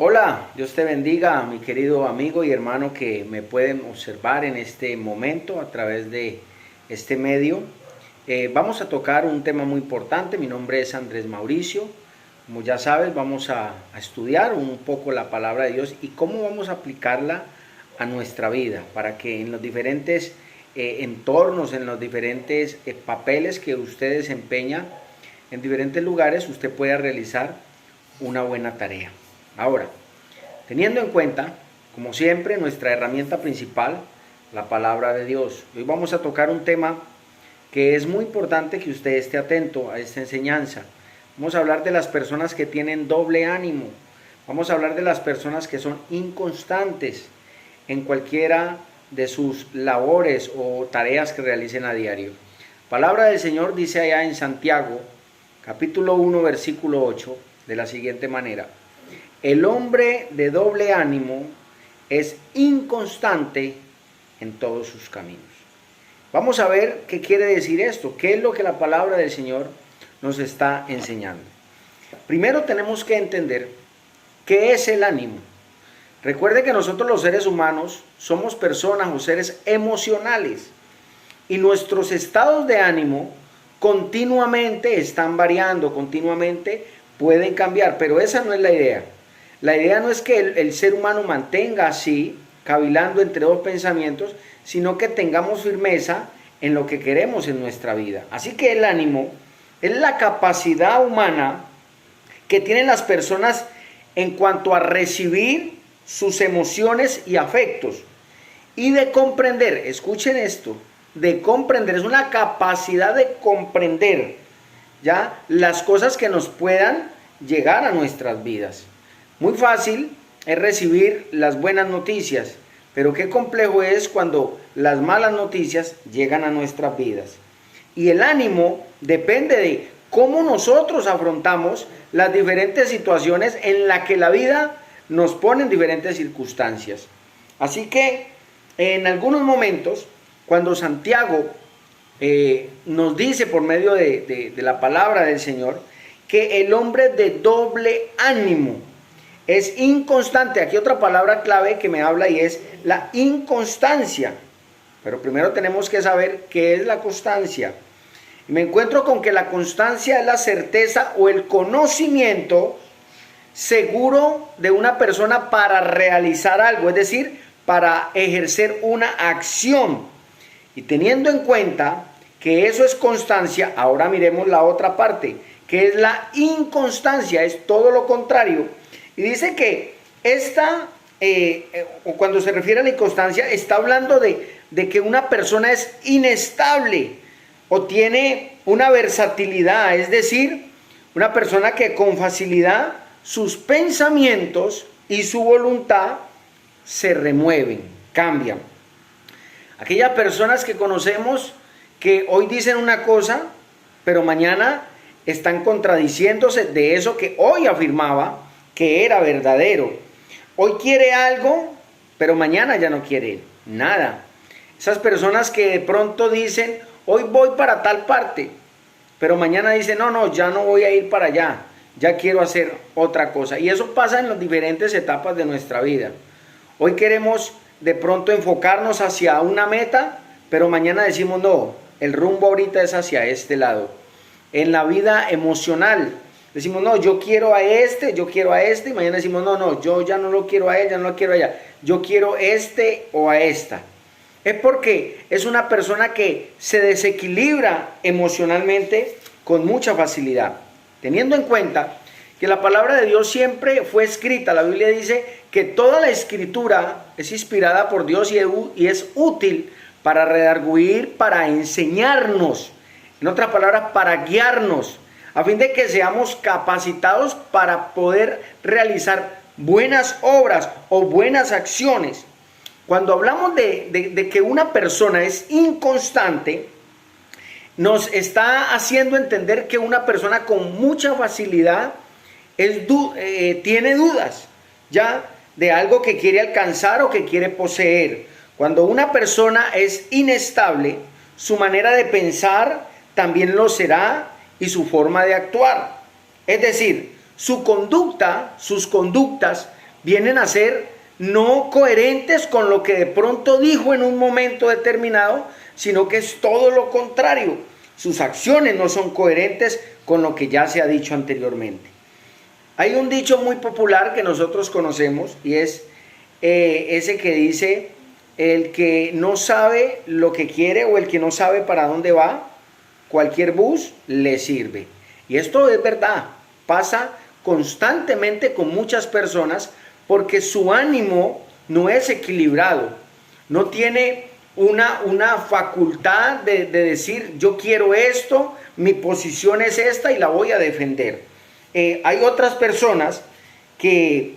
Hola, Dios te bendiga, mi querido amigo y hermano que me pueden observar en este momento a través de este medio. Vamos a tocar un tema muy importante. Mi nombre es Andrés Mauricio. Como ya sabes, vamos a estudiar un poco la palabra de Dios y cómo vamos a aplicarla a nuestra vida para que en los diferentes entornos, en los diferentes papeles que usted desempeña en diferentes lugares, usted pueda realizar una buena tarea. Ahora, teniendo en cuenta, como siempre, nuestra herramienta principal, la palabra de Dios. Hoy vamos a tocar un tema que es muy importante que usted esté atento a esta enseñanza. Vamos a hablar de las personas que tienen doble ánimo. Vamos a hablar de las personas que son inconstantes en cualquiera de sus labores o tareas que realicen a diario. Palabra del Señor dice allá en Santiago, capítulo 1, versículo 8, de la siguiente manera: el hombre de doble ánimo es inconstante en todos sus caminos. Vamos a ver qué quiere decir esto, qué es lo que la palabra del Señor nos está enseñando. Primero tenemos que entender qué es el ánimo. Recuerde que nosotros los seres humanos somos personas o seres emocionales y nuestros estados de ánimo continuamente están variando, continuamente pueden cambiar, pero esa no es la idea. La idea no es que el ser humano mantenga así, cavilando entre dos pensamientos, sino que tengamos firmeza en lo que queremos en nuestra vida. Así que el ánimo es la capacidad humana que tienen las personas en cuanto a recibir sus emociones y afectos y de comprender, escuchen esto, de comprender, es una capacidad de comprender ya las cosas que nos puedan llegar a nuestras vidas. Muy fácil es recibir las buenas noticias, pero qué complejo es cuando las malas noticias llegan a nuestras vidas. Y el ánimo depende de cómo nosotros afrontamos las diferentes situaciones en las que la vida nos pone en diferentes circunstancias. Así que en algunos momentos, cuando Santiago nos dice por medio de la palabra del Señor que el hombre de doble ánimo es inconstante. Aquí otra palabra clave que me habla y es la inconstancia. Pero primero tenemos que saber qué es la constancia. Y me encuentro con que la constancia es la certeza o el conocimiento seguro de una persona para realizar algo, es decir, para ejercer una acción. Y teniendo en cuenta que eso es constancia, ahora miremos la otra parte, que es la inconstancia, es todo lo contrario. Y dice que cuando se refiere a la inconstancia, está hablando de que una persona es inestable o tiene una versatilidad, es decir, una persona que con facilidad sus pensamientos y su voluntad se remueven, cambian. Aquellas personas que conocemos que hoy dicen una cosa, pero mañana están contradiciéndose de eso que hoy afirmaba que era verdadero. Hoy quiere algo, pero mañana ya no quiere nada. Esas personas que de pronto dicen, hoy voy para tal parte, pero mañana dicen, no, ya no voy a ir para allá, ya quiero hacer otra cosa. Y eso pasa en las diferentes etapas de nuestra vida. Hoy queremos de pronto enfocarnos hacia una meta, pero mañana decimos, no, el rumbo ahorita es hacia este lado. En la vida emocional, decimos, no, yo quiero a este, y mañana decimos, no, yo ya no lo quiero a él, ya no lo quiero allá, yo quiero este o a esta. Es porque es una persona que se desequilibra emocionalmente con mucha facilidad. Teniendo en cuenta que la palabra de Dios siempre fue escrita, la Biblia dice que toda la escritura es inspirada por Dios y es útil para redarguir, para enseñarnos, en otras palabras, para guiarnos, a fin de que seamos capacitados para poder realizar buenas obras o buenas acciones. Cuando hablamos de que una persona es inconstante, nos está haciendo entender que una persona con mucha facilidad tiene dudas ya de algo que quiere alcanzar o que quiere poseer. Cuando una persona es inestable, su manera de pensar también lo será y su forma de actuar. Es decir, sus conductas vienen a ser no coherentes con lo que de pronto dijo en un momento determinado, sino que es todo lo contrario. Sus acciones no son coherentes con lo que ya se ha dicho anteriormente. Hay un dicho muy popular que nosotros conocemos y es ese que dice: el que no sabe lo que quiere o el que no sabe para dónde va, cualquier bus le sirve. Y esto es verdad, pasa constantemente con muchas personas porque su ánimo no es equilibrado, no tiene una facultad de decir yo quiero esto, mi posición es esta y la voy a defender. Hay otras personas que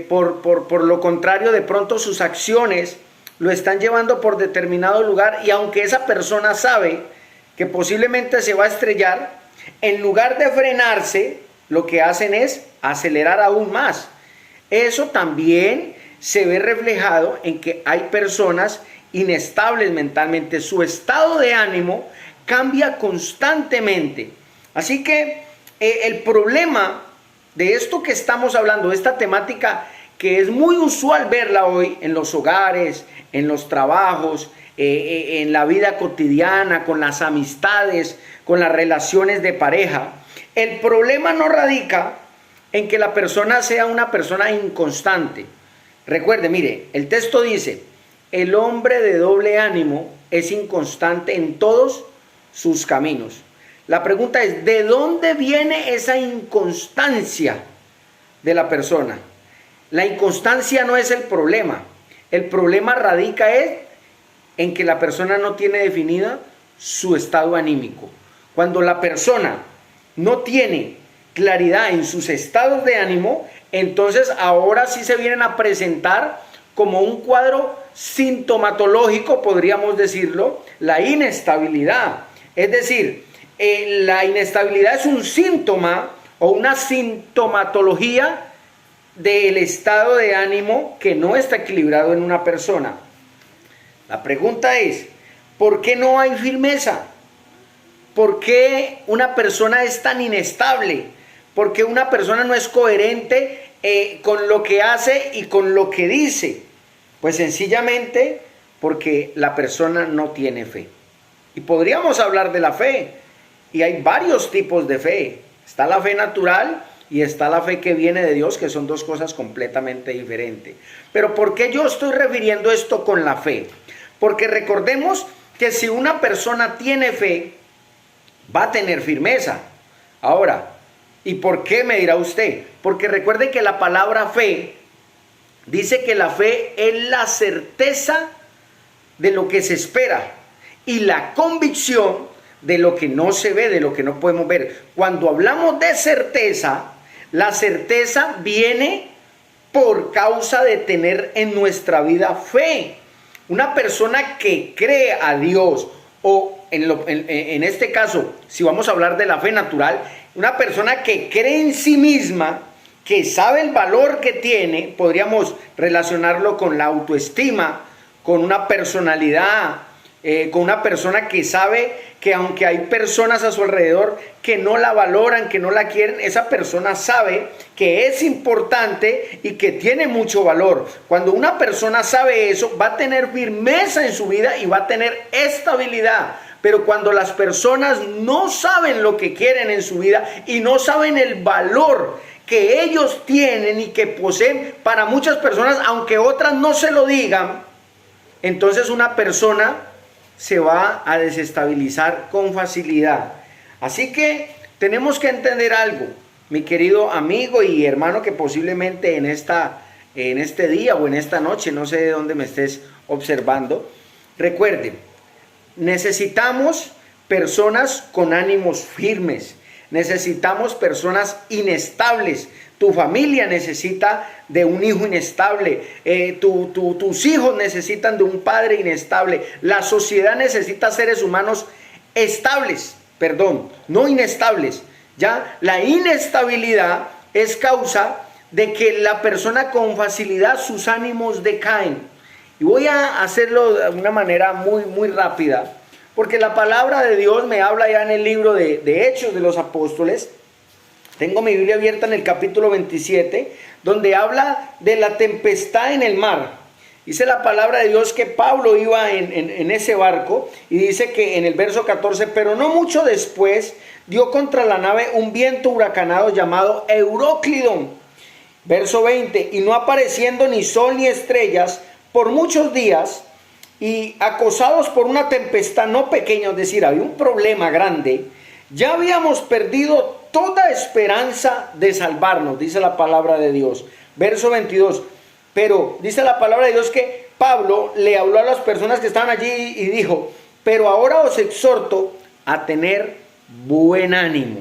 por lo contrario de pronto sus acciones lo están llevando por determinado lugar y aunque esa persona sabe que posiblemente se va a estrellar, en lugar de frenarse, lo que hacen es acelerar aún más. Eso también se ve reflejado en que hay personas inestables mentalmente. Su estado de ánimo cambia constantemente. Así que el problema de esto que estamos hablando, esta temática que es muy usual verla hoy en los hogares, en los trabajos, en la vida cotidiana, con las amistades, con las relaciones de pareja. El problema no radica en que la persona sea una persona inconstante. Recuerde, mire, el texto dice: el hombre de doble ánimo es inconstante en todos sus caminos. La pregunta es: ¿de dónde viene esa inconstancia de la persona? La inconstancia no es el problema radica en que la persona no tiene definida su estado anímico. Cuando la persona no tiene claridad en sus estados de ánimo, entonces ahora sí se vienen a presentar como un cuadro sintomatológico, podríamos decirlo, la inestabilidad. Es decir, la inestabilidad es un síntoma o una sintomatología del estado de ánimo que no está equilibrado en una persona. La pregunta es: ¿por qué no hay firmeza? ¿Por qué una persona es tan inestable? ¿Por qué una persona no es coherente con lo que hace y con lo que dice? Pues sencillamente porque la persona no tiene fe. Y podríamos hablar de la fe, y hay varios tipos de fe. Está la fe natural y está la fe que viene de Dios, que son dos cosas completamente diferentes. Pero ¿por qué yo estoy refiriendo esto con la fe? Porque recordemos que si una persona tiene fe, va a tener firmeza. Ahora, ¿y por qué, me dirá usted? Porque recuerde que la palabra fe dice que la fe es la certeza de lo que se espera y la convicción de lo que no se ve, de lo que no podemos ver. Cuando hablamos de certeza, la certeza viene por causa de tener en nuestra vida fe. Una persona que cree a Dios, o en este caso, si vamos a hablar de la fe natural, una persona que cree en sí misma, que sabe el valor que tiene, podríamos relacionarlo con la autoestima, con una personalidad, con una persona que sabe que aunque hay personas a su alrededor que no la valoran, que no la quieren, esa persona sabe que es importante y que tiene mucho valor. Cuando una persona sabe eso, va a tener firmeza en su vida y va a tener estabilidad. Pero cuando las personas no saben lo que quieren en su vida y no saben el valor que ellos tienen y que poseen, para muchas personas, aunque otras no se lo digan, entonces una persona se va a desestabilizar con facilidad. Así que tenemos que entender algo, mi querido amigo y hermano, que posiblemente en este día o en esta noche, no sé de dónde me estés observando, recuerde, necesitamos personas con ánimos firmes, necesitamos personas inestables. Tu familia necesita de un hijo inestable, tus hijos necesitan de un padre inestable, la sociedad necesita seres humanos estables, no inestables. Ya la inestabilidad es causa de que la persona con facilidad sus ánimos decaen. Y voy a hacerlo de una manera muy rápida, porque la palabra de Dios me habla ya en el libro de Hechos de los Apóstoles, Tengo mi Biblia abierta en el capítulo 27, donde habla de la tempestad en el mar. Dice la palabra de Dios que Pablo iba en ese barco, y dice que en el verso 14, pero no mucho después dio contra la nave un viento huracanado llamado Euróclidon. Verso 20, y no apareciendo ni sol ni estrellas por muchos días, y acosados por una tempestad no pequeña, es decir, había un problema grande, ya habíamos perdido toda esperanza de salvarnos, dice la palabra de Dios. Verso 22, pero dice la palabra de Dios que Pablo le habló a las personas que estaban allí y dijo, pero ahora os exhorto a tener buen ánimo.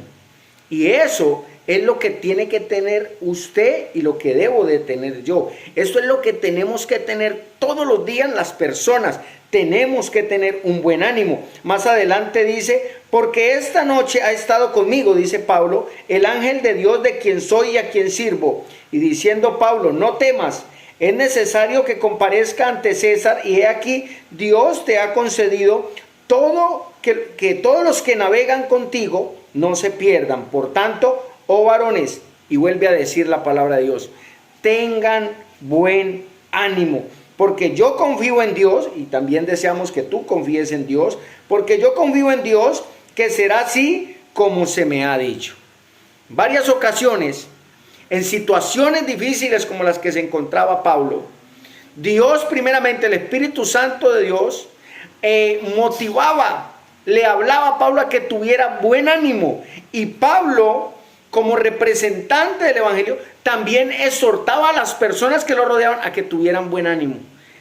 Y eso es lo que tiene que tener usted y lo que debo de tener yo. Esto es lo que tenemos que tener todos los días las personas. Tenemos que tener un buen ánimo. Más adelante dice, porque esta noche ha estado conmigo, dice Pablo, el ángel de Dios de quien soy y a quien sirvo. Y diciendo Pablo, no temas, es necesario que comparezca ante César, y he aquí, Dios te ha concedido todo, que todos los que navegan contigo no se pierdan. Por tanto, oh varones, y vuelve a decir la palabra de Dios, tengan buen ánimo, porque yo confío en Dios, y también deseamos que tú confíes en Dios, porque yo confío en Dios que será así como se me ha dicho. Varias ocasiones, en situaciones difíciles como las que se encontraba Pablo, Dios, primeramente el Espíritu Santo de Dios, motivaba, le hablaba a Pablo a que tuviera buen ánimo, y Pablo, como representante del Evangelio, también exhortaba a las personas que lo rodeaban a que tuvieran buen ánimo.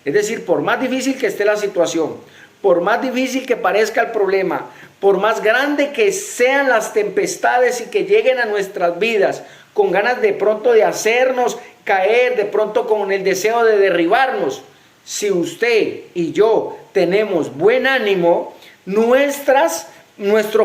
Es decir, por más difícil que esté la situación, por más difícil que parezca el problema, por más grande que sean las tempestades y que lleguen a nuestras vidas, con ganas de pronto de hacernos caer, de pronto con el deseo de derribarnos, si usted y yo tenemos buen ánimo, nuestros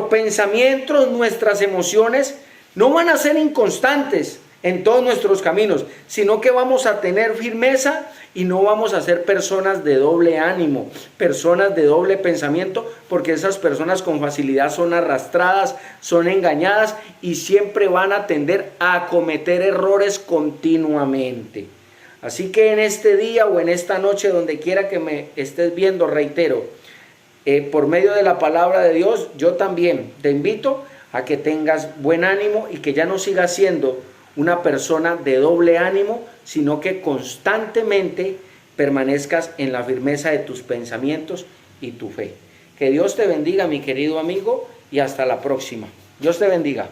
pensamientos, nuestras emociones no van a ser inconstantes en todos nuestros caminos, sino que vamos a tener firmeza y no vamos a ser personas de doble ánimo, personas de doble pensamiento, porque esas personas con facilidad son arrastradas, son engañadas y siempre van a tender a cometer errores continuamente. Así que en este día o en esta noche, donde quiera que me estés viendo, reitero, por medio de la palabra de Dios, yo también te invito a que tengas buen ánimo y que ya no sigas siendo una persona de doble ánimo, sino que constantemente permanezcas en la firmeza de tus pensamientos y tu fe. Que Dios te bendiga, mi querido amigo, y hasta la próxima. Dios te bendiga.